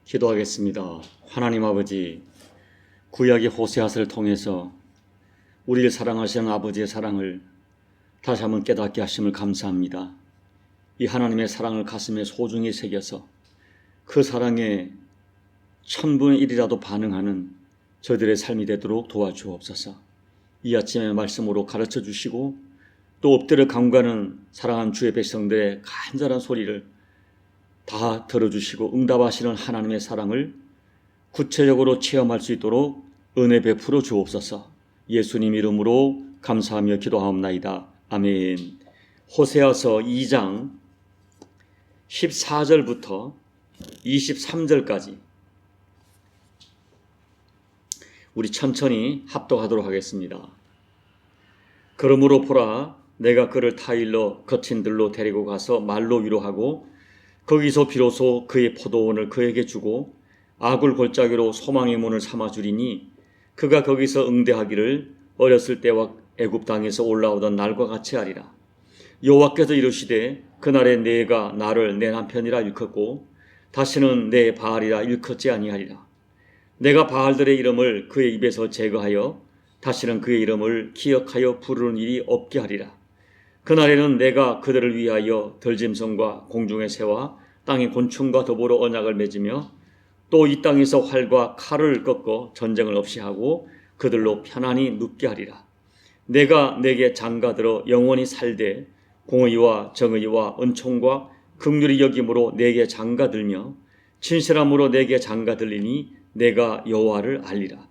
기도하겠습니다. 하나님 아버지, 구약의 호세아서를 통해서 우리를 사랑하시는 아버지의 사랑을 다시 한번 깨닫게 하심을 감사합니다. 이 하나님의 사랑을 가슴에 소중히 새겨서 그 사랑에 1000분의 1이라도 반응하는 저들의 삶이 되도록 도와주옵소서. 이 아침의 말씀으로 가르쳐 주시고 또 엎드려 간구하는 사랑하는 주의 백성들의 간절한 소리를 다 들어주시고 응답하시는 하나님의 사랑을 구체적으로 체험할 수 있도록 은혜 베풀어 주옵소서. 예수님 이름으로 감사하며 기도하옵나이다. 아멘. 호세아서 2장 14절부터 23절까지 우리 천천히 합독하도록 하겠습니다. 그러므로 보라, 내가 그를 타일러 거친 들로 데리고 가서 말로 위로하고 거기서 비로소 그의 포도원을 그에게 주고 아굴 골짜기로 소망의 문을 삼아주리니 그가 거기서 응대하기를 어렸을 때와 애굽 땅에서 올라오던 날과 같이 하리라. 여호와께서 이르시되 그날에 내가 나를 내 남편이라 일컫고 다시는 내 바알이라 일컫지 아니하리라. 내가 바알들의 이름을 그의 입에서 제거하여 다시는 그의 이름을 기억하여 부르는 일이 없게 하리라. 그날에는 내가 그들을 위하여 들짐승과 공중의 새와 땅의 곤충과 더불어 언약을 맺으며 또 이 땅에서 활과 칼을 꺾어 전쟁을 없이 하고 그들로 편안히 눕게 하리라. 내가 내게 장가들어 영원히 살되 공의와 정의와 은총과 긍휼히 여김으로 내게 장가들며 진실함으로 내게 장가들리니 내가 여호와를 알리라.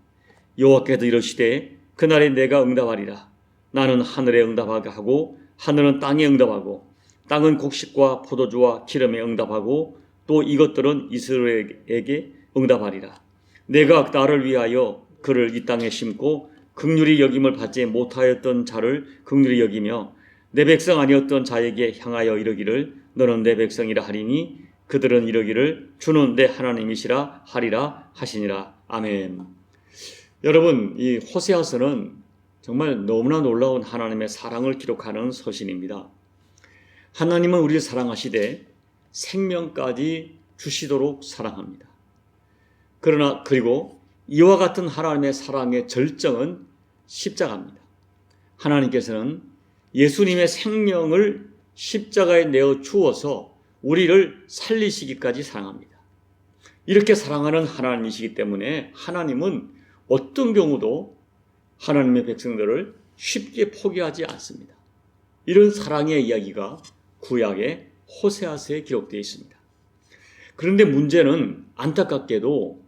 여호와께서 이르시되 그날에 내가 응답하리라. 나는 하늘에 응답하게 하고 하늘은 땅에 응답하고 땅은 곡식과 포도주와 기름에 응답하고 또 이것들은 이스라엘에게 응답하리라. 내가 나를 위하여 그를 이 땅에 심고 긍휼히 여김을 받지 못하였던 자를 긍휼히 여기며 내 백성 아니었던 자에게 향하여 이르기를 너는 내 백성이라 하리니 그들은 이르기를 주는 내 하나님이시라 하리라 하시니라. 아멘. 여러분, 이 호세아서는 정말 너무나 놀라운 하나님의 사랑을 기록하는 서신입니다. 하나님은 우리를 사랑하시되 생명까지 주시도록 사랑합니다. 그리고 이와 같은 하나님의 사랑의 절정은 십자가입니다. 하나님께서는 예수님의 생명을 십자가에 내어 주어서 우리를 살리시기까지 사랑합니다. 이렇게 사랑하는 하나님이시기 때문에 하나님은 어떤 경우도 하나님의 백성들을 쉽게 포기하지 않습니다. 이런 사랑의 이야기가 구약의 호세아서에 기록되어 있습니다. 그런데 문제는 안타깝게도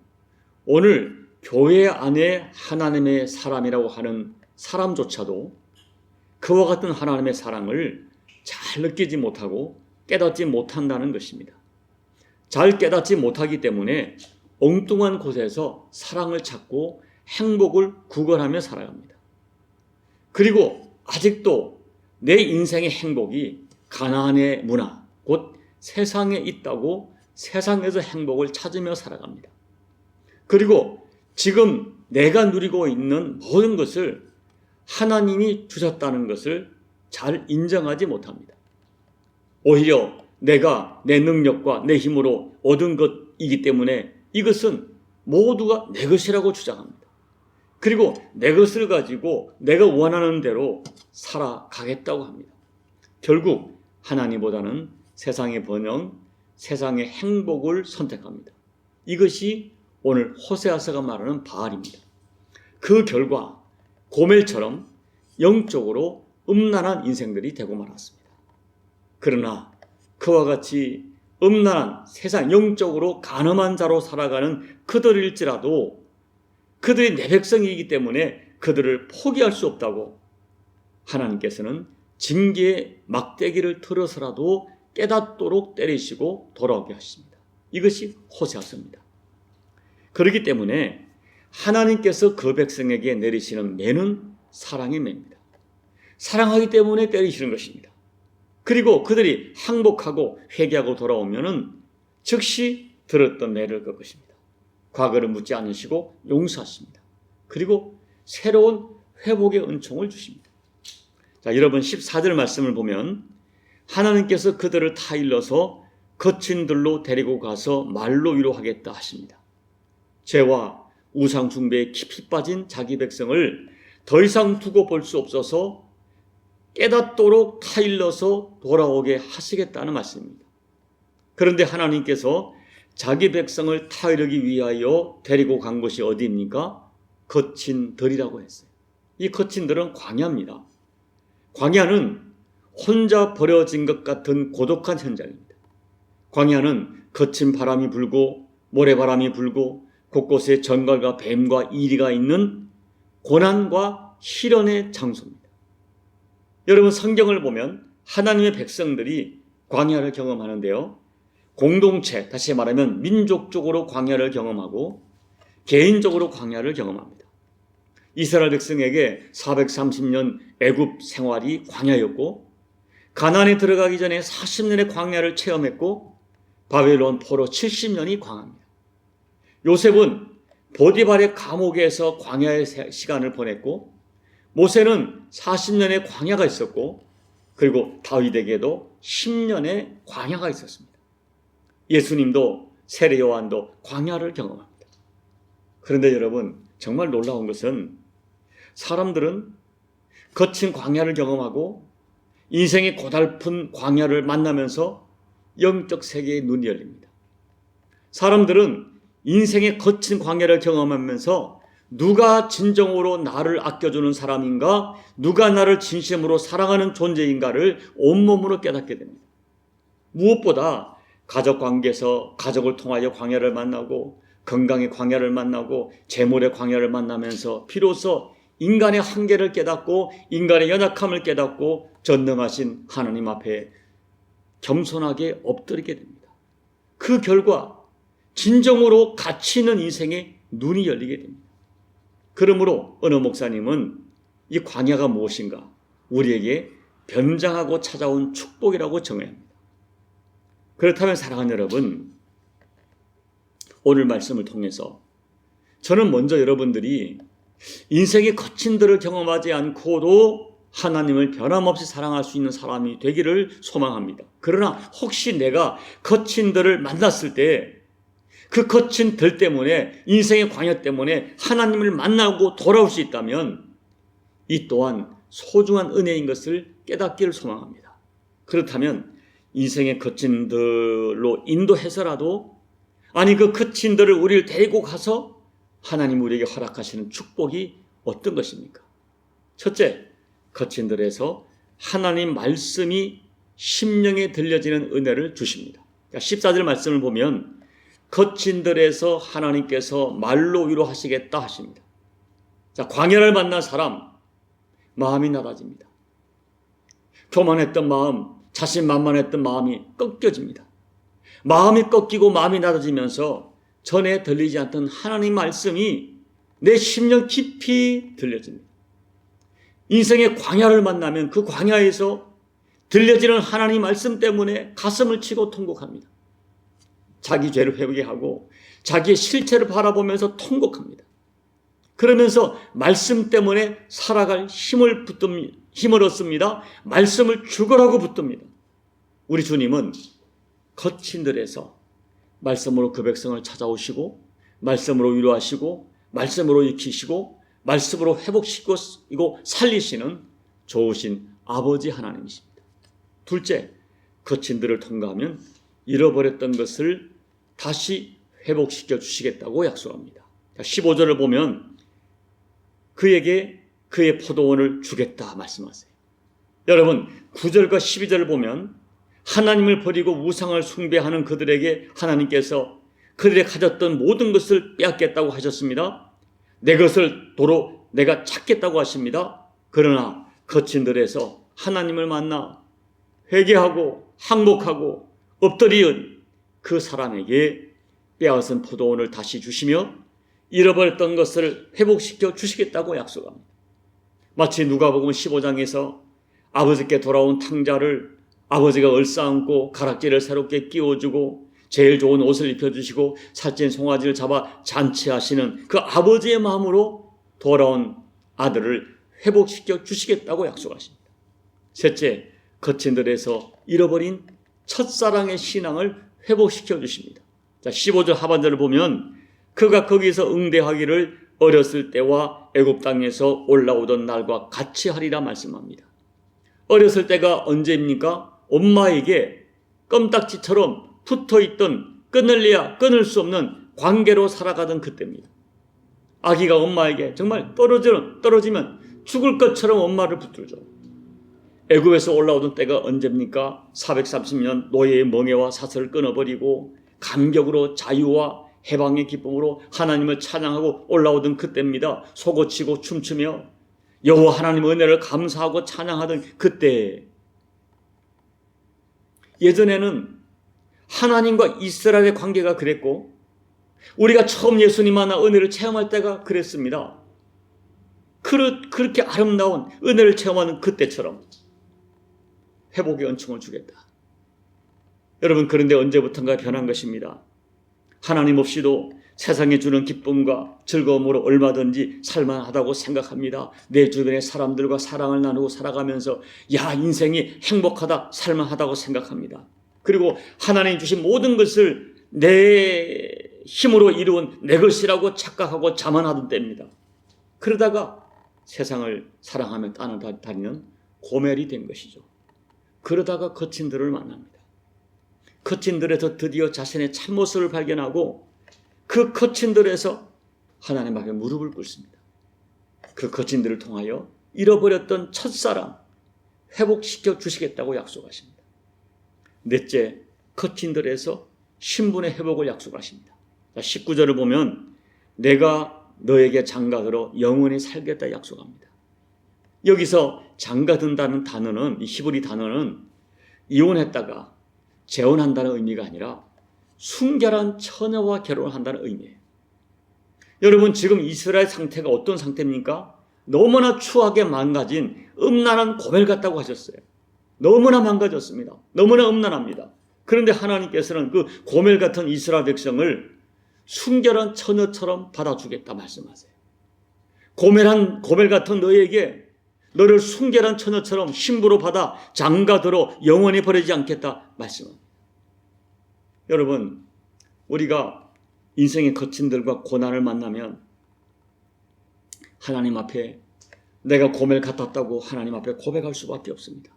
오늘 교회 안에 하나님의 사람이라고 하는 사람조차도 그와 같은 하나님의 사랑을 잘 느끼지 못하고 깨닫지 못한다는 것입니다. 잘 깨닫지 못하기 때문에 엉뚱한 곳에서 사랑을 찾고 행복을 구걸하며 살아갑니다. 그리고 아직도 내 인생의 행복이 가나안의 문화, 곧 세상에 있다고 세상에서 행복을 찾으며 살아갑니다. 그리고 지금 내가 누리고 있는 모든 것을 하나님이 주셨다는 것을 잘 인정하지 못합니다. 오히려 내가 내 능력과 내 힘으로 얻은 것이기 때문에 이것은 모두가 내 것이라고 주장합니다. 그리고 내 것을 가지고 내가 원하는 대로 살아가겠다고 합니다. 결국 하나님보다는 세상의 번영, 세상의 행복을 선택합니다. 이것이 오늘 호세아서가 말하는 바알입니다. 그 결과 고멜처럼 영적으로 음란한 인생들이 되고 말았습니다. 그러나 그와 같이 음란한 세상 영적으로 간음한 자로 살아가는 그들일지라도 그들이 내 백성이기 때문에 그들을 포기할 수 없다고 하나님께서는 징계의 막대기를 틀어서라도 깨닫도록 때리시고 돌아오게 하십니다. 이것이 호세아서입니다. 그렇기 때문에 하나님께서 그 백성에게 내리시는 매는 사랑의 매입니다. 사랑하기 때문에 때리시는 것입니다. 그리고 그들이 항복하고 회개하고 돌아오면은 즉시 들었던 매를 걸 것입니다. 과거를 묻지 않으시고 용서하십니다. 그리고 새로운 회복의 은총을 주십니다. 자, 여러분 14절 말씀을 보면 하나님께서 그들을 타일러서 거친 들로 데리고 가서 말로 위로하겠다 하십니다. 죄와 우상 숭배에 깊이 빠진 자기 백성을 더 이상 두고 볼 수 없어서 깨닫도록 타일러서 돌아오게 하시겠다는 말씀입니다. 그런데 하나님께서 자기 백성을 타이르기 위하여 데리고 간 곳이 어디입니까? 거친 들이라고 했어요. 이 거친 들은 광야입니다. 광야는 혼자 버려진 것 같은 고독한 현장입니다. 광야는 거친 바람이 불고 모래바람이 불고 곳곳에 정갈과 뱀과 이리가 있는 고난과 시련의 장소입니다. 여러분, 성경을 보면 하나님의 백성들이 광야를 경험하는데요. 공동체, 다시 말하면 민족적으로 광야를 경험하고 개인적으로 광야를 경험합니다. 이스라엘 백성에게 430년 애굽 생활이 광야였고, 가나안에 들어가기 전에 40년의 광야를 체험했고, 바벨론 포로 70년이 광야입니다. 요셉은 보디발의 감옥에서 광야의 시간을 보냈고, 모세는 40년의 광야가 있었고, 그리고 다윗에게도 10년의 광야가 있었습니다. 예수님도 세례 요한도 광야를 경험합니다. 그런데 여러분, 정말 놀라운 것은 사람들은 거친 광야를 경험하고 인생의 고달픈 광야를 만나면서 영적 세계의 눈이 열립니다. 사람들은 인생의 거친 광야를 경험하면서 누가 진정으로 나를 아껴주는 사람인가, 누가 나를 진심으로 사랑하는 존재인가를 온몸으로 깨닫게 됩니다. 무엇보다 가족 관계에서 가족을 통하여 광야를 만나고 건강의 광야를 만나고 재물의 광야를 만나면서 비로소 인간의 한계를 깨닫고 인간의 연약함을 깨닫고 전능하신 하나님 앞에 겸손하게 엎드리게 됩니다. 그 결과 진정으로 가치 있는 인생의 눈이 열리게 됩니다. 그러므로 어느 목사님은 이 광야가 무엇인가? 우리에게 변장하고 찾아온 축복이라고 정의합니다. 그렇다면 사랑하는 여러분, 오늘 말씀을 통해서 저는 먼저 여러분들이 인생의 거친 들을 경험하지 않고도 하나님을 변함없이 사랑할 수 있는 사람이 되기를 소망합니다. 그러나 혹시 내가 거친 들을 만났을 때 그 거친 들 때문에, 인생의 광야 때문에 하나님을 만나고 돌아올 수 있다면 이 또한 소중한 은혜인 것을 깨닫기를 소망합니다. 그렇다면 인생의 거친 들로 인도해서라도, 아니 그 거친 들을 우리를 데리고 가서 하나님 우리에게 허락하시는 축복이 어떤 것입니까? 첫째, 거친 들에서 하나님 말씀이 심령에 들려지는 은혜를 주십니다. 14절 말씀을 보면 거친 들에서 하나님께서 말로 위로하시겠다 하십니다. 자, 광야를 만난 사람 마음이 낮아집니다. 교만했던 마음, 자신만만했던 마음이 꺾여집니다. 마음이 꺾이고 마음이 낮아지면서 전에 들리지 않던 하나님 말씀이 내 심령 깊이 들려집니다. 인생의 광야를 만나면 그 광야에서 들려지는 하나님 말씀 때문에 가슴을 치고 통곡합니다. 자기 죄를 회개하고 자기의 실체를 바라보면서 통곡합니다. 그러면서 말씀 때문에 살아갈 힘을 얻습니다. 말씀을 죽으라고 붙듭니다. 우리 주님은 거친 들에서 말씀으로 그 백성을 찾아오시고 말씀으로 위로하시고 말씀으로 익히시고 말씀으로 회복시키고 살리시는 좋으신 아버지 하나님이십니다. 둘째, 거친 들을 통과하면 잃어버렸던 것을 다시 회복시켜 주시겠다고 약속합니다. 15절을 보면 그에게 그의 포도원을 주겠다 말씀하세요. 여러분, 9절과 12절을 보면 하나님을 버리고 우상을 숭배하는 그들에게 하나님께서 그들이 가졌던 모든 것을 빼앗겠다고 하셨습니다. 내 것을 도로 내가 찾겠다고 하십니다. 그러나 거친 들에서 하나님을 만나 회개하고 항복하고 엎드리은 그 사람에게 빼앗은 포도원을 다시 주시며 잃어버렸던 것을 회복시켜 주시겠다고 약속합니다. 마치 누가복음 15장에서 아버지께 돌아온 탕자를 아버지가 얼싸안고 가락지를 새롭게 끼워주고 제일 좋은 옷을 입혀주시고 살찐 송아지를 잡아 잔치하시는 그 아버지의 마음으로 돌아온 아들을 회복시켜 주시겠다고 약속하십니다. 셋째, 거친 들에서 잃어버린 첫사랑의 신앙을 회복시켜 주십니다. 자, 15절 하반절을 보면 그가 거기서 응대하기를 어렸을 때와 애굽 땅에서 올라오던 날과 같이 하리라 말씀합니다. 어렸을 때가 언제입니까? 엄마에게 껌딱지처럼 붙어있던 끊을래야 끊을 수 없는 관계로 살아가던 그때입니다. 아기가 엄마에게 정말 떨어지면 죽을 것처럼 엄마를 붙들죠. 애굽에서 올라오던 때가 언제입니까? 430년 노예의 멍에와 사슬을 끊어버리고 감격으로 자유와 해방의 기쁨으로 하나님을 찬양하고 올라오던 그때입니다. 속옷치고 춤추며 여호와 하나님의 은혜를 감사하고 찬양하던 그때. 예전에는 하나님과 이스라엘의 관계가 그랬고 우리가 처음 예수님 만나 은혜를 체험할 때가 그랬습니다. 그렇게 아름다운 은혜를 체험하는 그때처럼 회복의 은총을 주겠다. 여러분, 그런데 언제부턴가 변한 것입니다. 하나님 없이도 세상에 주는 기쁨과 즐거움으로 얼마든지 살만하다고 생각합니다. 내 주변의 사람들과 사랑을 나누고 살아가면서 인생이 행복하다, 살만하다고 생각합니다. 그리고 하나님 주신 모든 것을 내 힘으로 이루은 내 것이라고 착각하고 자만하던 때입니다. 그러다가 세상을 사랑하며 따라다니는 고멜이 된 것이죠. 그러다가 거친 들을 만납니다. 거친 들에서 드디어 자신의 참모습을 발견하고 그 거친 들에서 하나님 앞에 무릎을 꿇습니다. 그 거친 들을 통하여 잃어버렸던 첫사랑 회복시켜 주시겠다고 약속하십니다. 넷째, 거친 들에서 신분의 회복을 약속하십니다. 19절을 보면 내가 너에게 장가들어 영원히 살겠다 약속합니다. 여기서 장가든다는 단어는, 이 히브리 단어는 이혼했다가 재혼한다는 의미가 아니라 순결한 처녀와 결혼한다는 의미예요. 여러분, 지금 이스라엘 상태가 어떤 상태입니까? 너무나 추하게 망가진 음란한 고멜 같다고 하셨어요. 너무나 망가졌습니다. 너무나 음란합니다. 그런데 하나님께서는 그 고멜 같은 이스라엘 백성을 순결한 처녀처럼 받아주겠다 말씀하세요. 고멜 같은 너에게 너를 순결한 처녀처럼 신부로 받아 장가들어 영원히 버리지 않겠다 말씀합니다. 여러분, 우리가 인생의 거친들과 고난을 만나면 하나님 앞에 내가 고멜 같았다고 하나님 앞에 고백할 수밖에 없습니다.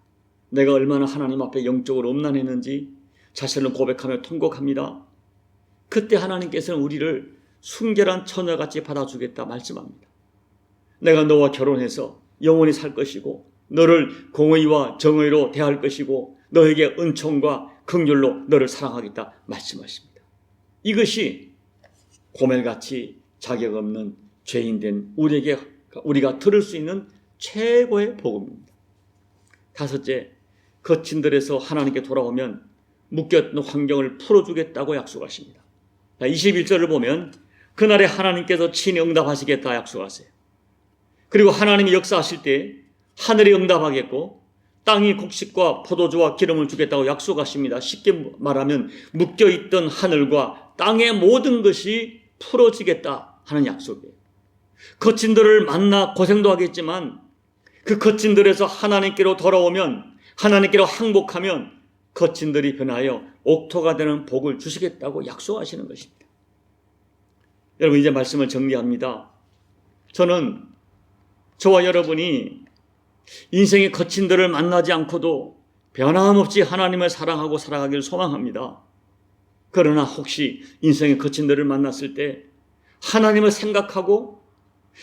내가 얼마나 하나님 앞에 영적으로 음란했는지 자신을 고백하며 통곡합니다. 그때 하나님께서는 우리를 순결한 처녀같이 받아주겠다 말씀합니다. 내가 너와 결혼해서 영원히 살 것이고 너를 공의와 정의로 대할 것이고 너에게 은총과 긍휼로 너를 사랑하겠다 말씀하십니다. 이것이 고멜같이 자격 없는 죄인된 우리가 들을 수 있는 최고의 복음입니다. 다섯째, 거친 들에서 하나님께 돌아오면 묶였던 환경을 풀어주겠다고 약속하십니다. 21절을 보면 그날에 하나님께서 친히 응답하시겠다 약속하세요. 그리고 하나님이 역사하실 때 하늘이 응답하겠고 땅이 곡식과 포도주와 기름을 주겠다고 약속하십니다. 쉽게 말하면 묶여있던 하늘과 땅의 모든 것이 풀어지겠다 하는 약속이에요. 거친 들을 만나 고생도 하겠지만 그 거친 들에서 하나님께로 돌아오면, 하나님께로 항복하면 거친 들이 변하여 옥토가 되는 복을 주시겠다고 약속하시는 것입니다. 여러분, 이제 말씀을 정리합니다. 저와 여러분이 인생의 거친 들을 만나지 않고도 변함없이 하나님을 사랑하고 살아가기를 소망합니다. 그러나 혹시 인생의 거친 들을 만났을 때 하나님을 생각하고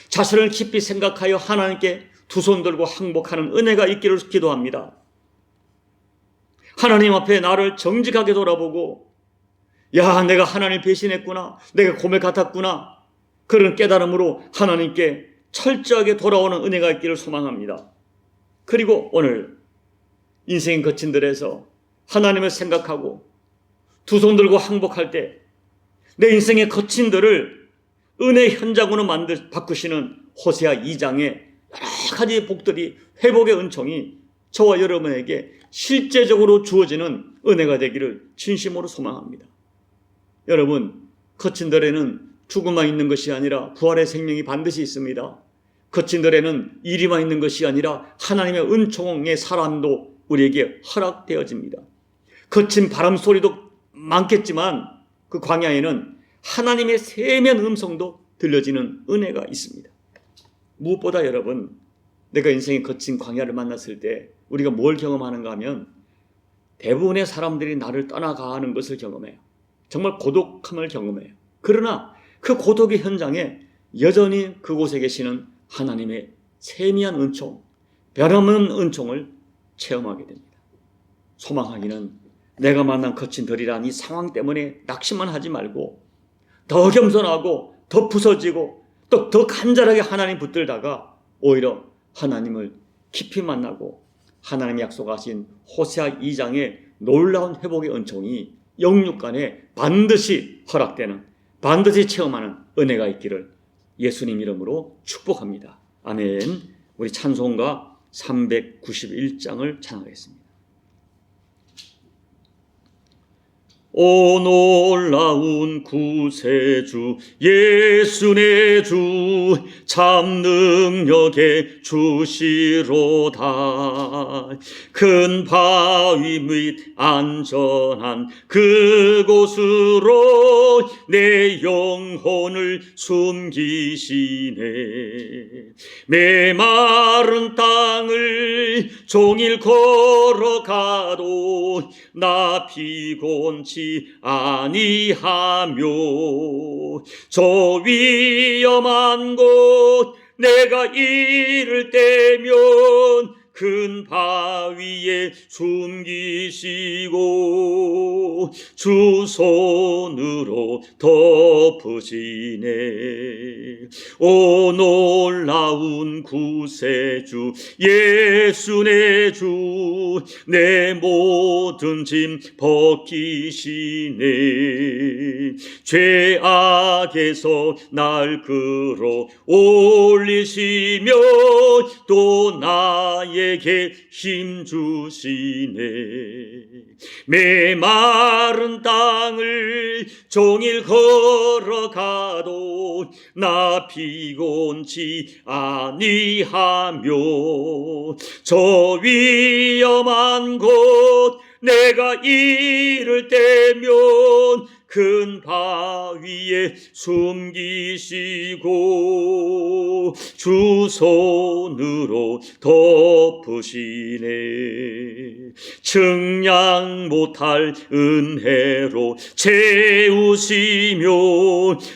자신을 깊이 생각하여 하나님께 두 손 들고 항복하는 은혜가 있기를 기도합니다. 하나님 앞에 나를 정직하게 돌아보고 내가 하나님 배신했구나, 내가 고멜 같았구나, 그런 깨달음으로 하나님께 철저하게 돌아오는 은혜가 있기를 소망합니다. 그리고 오늘 인생의 거친 들에서 하나님을 생각하고 두 손 들고 항복할 때 내 인생의 거친 들을 은혜 현장으로 바꾸시는 호세아 2장의 여러 가지 복들이, 회복의 은총이 저와 여러분에게 실제적으로 주어지는 은혜가 되기를 진심으로 소망합니다. 여러분, 거친 들에는 죽음만 있는 것이 아니라 부활의 생명이 반드시 있습니다. 거친 들에는 일이만 있는 것이 아니라 하나님의 은총의 사람도 우리에게 허락되어집니다. 거친 바람 소리도 많겠지만 그 광야에는 하나님의 세미한 음성도 들려지는 은혜가 있습니다. 무엇보다 여러분, 내가 인생의 거친 광야를 만났을 때 우리가 뭘 경험하는가 하면 대부분의 사람들이 나를 떠나가는 것을 경험해요. 정말 고독함을 경험해요. 그러나 그 고독의 현장에 여전히 그곳에 계시는 하나님의 세미한 은총, 변함없는 은총을 체험하게 됩니다. 소망하기는 내가 만난 거친 덜이란 이 상황 때문에 낙심만 하지 말고 더 겸손하고 더 부서지고 또 더 간절하게 하나님 붙들다가 오히려 하나님을 깊이 만나고 하나님이 약속하신 호세아 2장의 놀라운 회복의 은총이 영육간에 반드시 허락되는, 반드시 체험하는 은혜가 있기를 예수님 이름으로 축복합니다. 아멘. 우리 찬송가 391장을 찬양하겠습니다. 오 놀라운 구세주 예수 내 주 참 능력의 주시로다. 큰 바위 및 안전한 그곳으로 내 영혼을 숨기시네. 메마른 땅을 종일 걸어가도 나 피곤치 아니하며 저 위험한 곳 내가 이를 때면 큰 바위에 숨기시고 주 손으로 덮으시네. 오 놀라운 구세주 예수 내 주 내 모든 짐 벗기시네. 죄악에서 날 끌어 올리시며 또 나에게 힘 주시네. 메마른 땅을 종일 걸어가도 나 피곤치 아니하며 저 위험한 곳 내가 이를 때면 큰 바위에 숨기시고 주 손으로 덮으시네. 측량 못할 은혜로 채우시며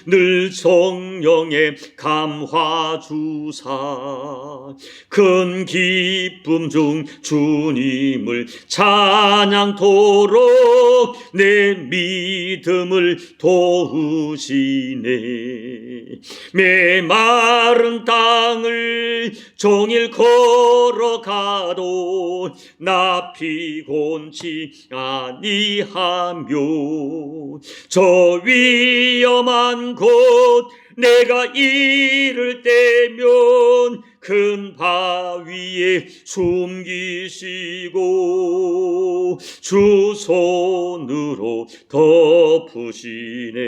늘 성령의 감화 주사 큰 기쁨 중 주님을 찬양토록 내 믿음을 도우시네. 메마른 땅을 종일 걸어가도 나 피곤치 아니하며 저 위험한 곳 내가 이를 때면 큰 바위에 숨기시고 주 손으로 덮으시네.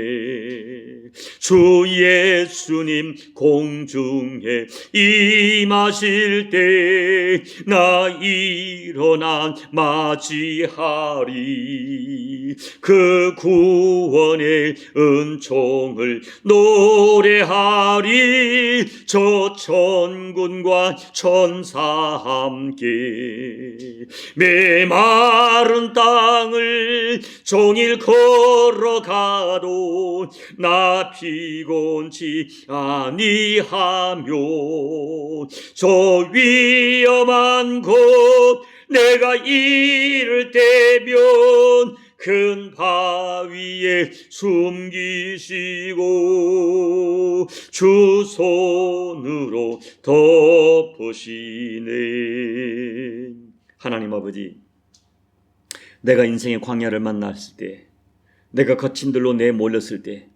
주 예수님 공중에 임하실 때 나 일어나 맞이하리. 그 구원의 은총을 노래하리. 저 천군과 천사 함께 메마른 땅을 종일 걸어가도 나 피곤치 아니하며 저 위험한 곳 내가 이를 때면 큰 바위에 숨기시고 주 손으로 덮으시네. 하나님 아버지, 내가 인생의 광야를 만났을 때, 내가 거친 들로 내몰렸을 때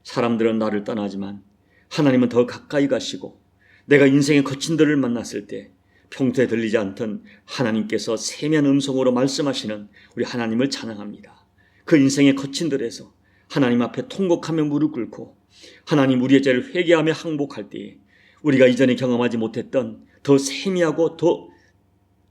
사람들은 나를 떠나지만 하나님은 더 가까이 가시고, 내가 인생의 거친 들을 만났을 때 평소에 들리지 않던 하나님께서 세미한 음성으로 말씀하시는 우리 하나님을 찬양합니다. 그 인생의 거친 들에서 하나님 앞에 통곡하며 무릎 꿇고 하나님 우리의 죄를 회개하며 항복할 때에 우리가 이전에 경험하지 못했던 더 세미하고 더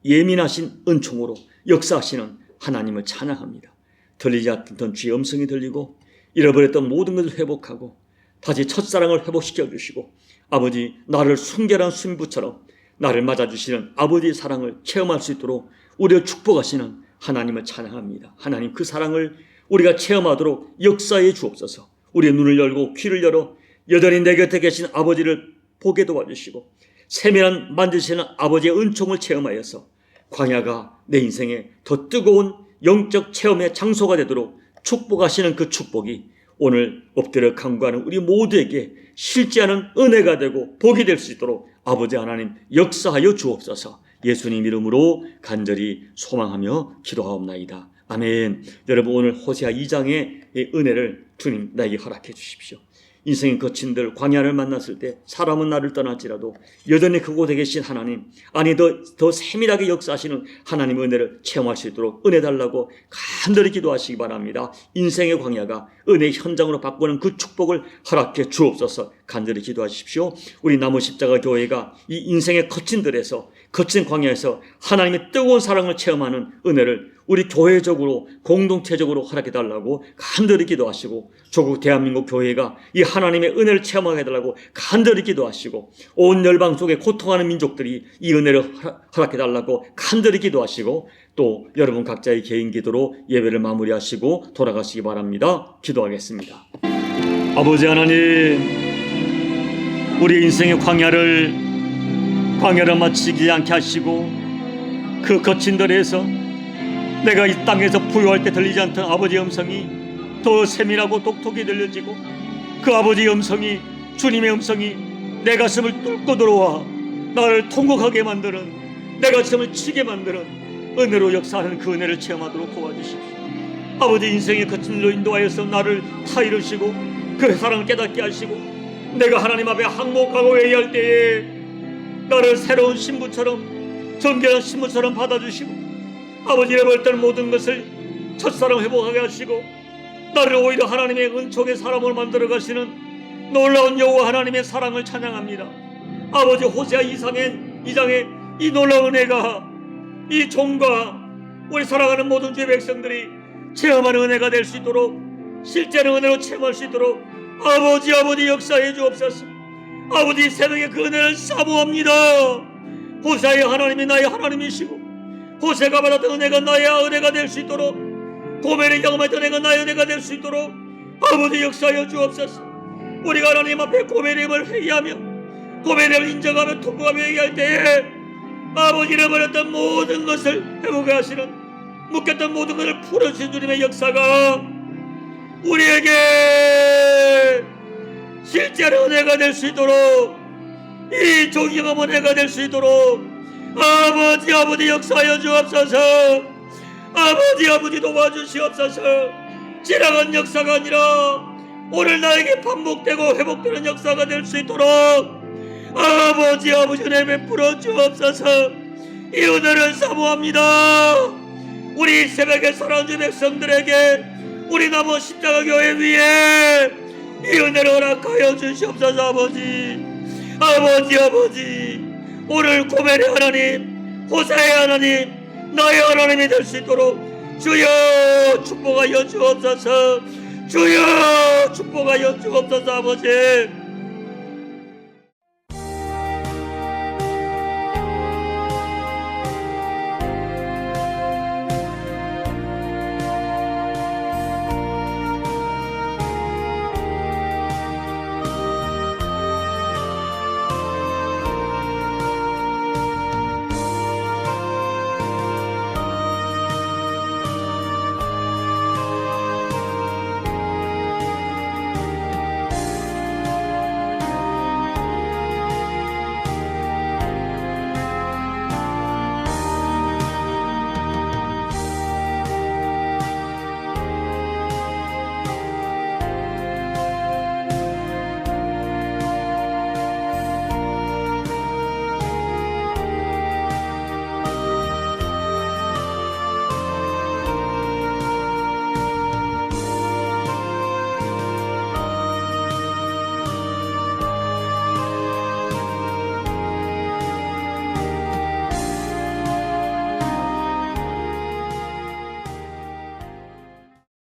예민하신 은총으로 역사하시는 하나님을 찬양합니다. 들리지 않던 주의 음성이 들리고 잃어버렸던 모든 것을 회복하고 다시 첫사랑을 회복시켜 주시고 아버지 나를 순결한 순부처럼 나를 맞아주시는 아버지의 사랑을 체험할 수 있도록 우리를 축복하시는 하나님을 찬양합니다. 하나님 그 사랑을 우리가 체험하도록 역사해 주옵소서. 우리의 눈을 열고 귀를 열어 여전히 내 곁에 계신 아버지를 보게 도와주시고 세밀한 만드시는 아버지의 은총을 체험하여서 광야가 내 인생에 더 뜨거운 영적 체험의 장소가 되도록 축복하시는 그 축복이 오늘 엎드려 간구하는 우리 모두에게 실제하는 은혜가 되고 복이 될 수 있도록 아버지 하나님 역사하여 주옵소서. 예수님 이름으로 간절히 소망하며 기도하옵나이다. 아멘. 여러분 오늘 호세아 2장의 은혜를 주님 나에게 허락해 주십시오. 인생의 거친들 광야를 만났을 때 사람은 나를 떠날지라도 여전히 그곳에 계신 하나님, 아니 더 세밀하게 역사하시는 하나님의 은혜를 체험할 수 있도록 은혜 달라고 간절히 기도하시기 바랍니다. 인생의 광야가 은혜의 현장으로 바꾸는 그 축복을 허락해 주옵소서. 간절히 기도하십시오. 우리 나무 십자가 교회가 이 인생의 거친들에서 거친 광야에서 하나님의 뜨거운 사랑을 체험하는 은혜를 우리 교회적으로 공동체적으로 허락해 달라고 간절히 기도하시고 조국 대한민국 교회가 이 하나님의 은혜를 체험하게 해달라고 간절히 기도하시고 온 열방 속에 고통하는 민족들이 이 은혜를 허락해 달라고 간절히 기도하시고 또 여러분 각자의 개인 기도로 예배를 마무리하시고 돌아가시기 바랍니다. 기도하겠습니다. 아버지 하나님, 우리 인생의 광야를 마치지 않게 하시고 그 거친 들에서 내가 이 땅에서 부유할 때 들리지 않던 아버지의 음성이 더 세밀하고 독특히 들려지고 그 아버지의 음성이, 주님의 음성이 내 가슴을 뚫고 들어와 나를 통곡하게 만드는, 내 가슴을 치게 만드는 은혜로 역사하는 그 은혜를 체험하도록 도와주십시오. 아버지 인생의 거친 일로 인도하여서 나를 타이르시고 그 사랑을 깨닫게 하시고 내가 하나님 앞에 항목하고 회개할 때에 나를 새로운 신부처럼, 정결한 신부처럼 받아주시고 아버지 잃어버렸던 모든 것을 첫사랑 회복하게 하시고 나를 오히려 하나님의 은총의 사람으로 만들어 가시는 놀라운 여호와 하나님의 사랑을 찬양합니다. 아버지 호세아 2장의 이 놀라운 은혜가 이 종과 우리 사랑하는 모든 주의 백성들이 체험하는 은혜가 될 수 있도록, 실제로 은혜로 체험할 수 있도록 아버지 역사해 주옵소서. 아버지 새벽에 그 은혜를 사모합니다. 호세아의 하나님이 나의 하나님이시고 호세가 받았던 은혜가 나의 은혜가 될 수 있도록, 고멜이 경험했던 은혜가 나의 은혜가 될 수 있도록 아버지 역사하여 주옵소서. 우리가 하나님 앞에 고멜임을 회개하며 고멜임을 인정하며 통곡하며 회개할 때에 아버지 잃어버렸던 모든 것을 회복해 하시는, 묶였던 모든 것을 풀어주신 주님의 역사가 우리에게 실제로 은혜가 될 수 있도록, 이 종이가 은혜가 될 수 있도록 아버지 역사하여 주옵소서. 아버지 도와주시옵소서. 지나간 역사가 아니라 오늘 나에게 반복되고 회복되는 역사가 될 수 있도록 아버지 은혜 베풀어 주옵소서. 이 은혜를 사모합니다. 우리 새벽에 사랑하는 주 백성들에게 우리 나무 십자가 교회 위에 이 은혜를 허락하여 주시옵소서. 아버지 오늘 고멜의 하나님, 호세아의 하나님, 나의 하나님이 될 수 있도록 주여 축복하여 주옵소서. 주여 축복하여 주옵소서. 아버지